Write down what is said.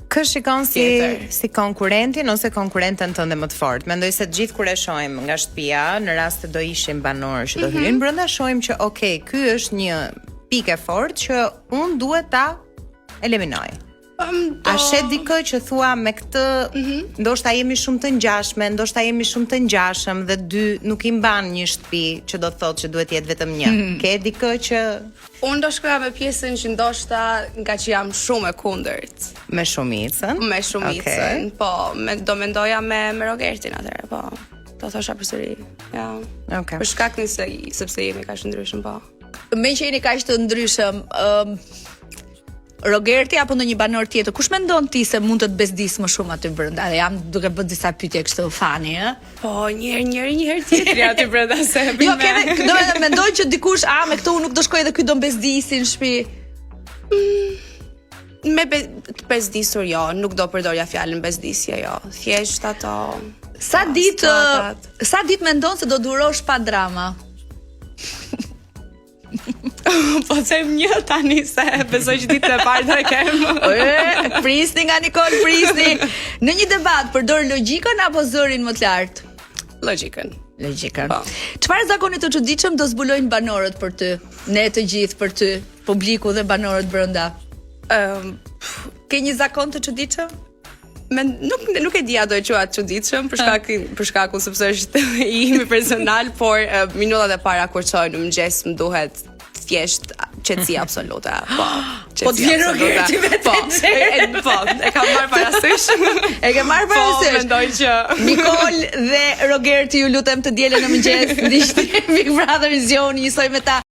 Kë shikon si konkurentin ose konkurenten tënde më të fortë. Mendoj se gjithë kur e shohim nga shtëpia, në rast se do ishim banorë që do hyrin brenda, shohim që ky është një pikë e fortë që unë duhet ta eliminoj. A shet dikë që thua me këtë, ndoshta jemi shumë të ngjashme, ndoshta jemi shumë të ngjashëm dhe dy nuk i mban një shtëpi që do të thotë që duhet jetë vetëm një. Ke dikë që unë do shkoja me pjesën që ndoshta nga që jam shumë e kundërt. Me shumicën? Me shumicën, po, do mendoja me Rogertin atëherë, po. Do thosha përsëri. Ja. Për shkak sepse jemi kaq të ndryshëm, po. Me që jeni kaq të ndryshëm, Rogerti apo ndonjë banor tjetër, kush mendon ti se mund të të bezdis më shumë aty brenda? Jam duke bërë disa pyetje kështu fani, ë? Po, njëri tjetri aty brenda se. Jo, mendoj që dikush, me këto unë nuk do shkoj dhe ky do mbezdisin në shtëpi. Me të bezdisur jo, nuk do përdorja fjalën bezdisje jo. Thjesht ato. Sa ditë mendon se do durosh pa drama? Po them një tani se besoj që ditën e parë do e kem. Prisni nga Nikol, prisni. Në një debat përdor logjikën apo zërin më të lartë? Logjikën. Çfarë zakoni të çuditshëm do zbulojnë banorët për ty? Ne të gjithë për ty, publiku dhe banorët brenda. Ke një zakon të çuditshëm? Nuk e dia do e quaj çuditshëm për shkakun sepse është i imi personal, por minutat e para kur çoj në mëngjes më duhet thjesht qetësi absolute. Po të vjen Rogerti vetë. Po, e kam marrë parasysh. E ke marrë parasysh? Po, mendoj që Nikol dhe Rogerti, ju lutem të dielën në mëngjes, ndiqni Big Brother Vision, njësoj me ta.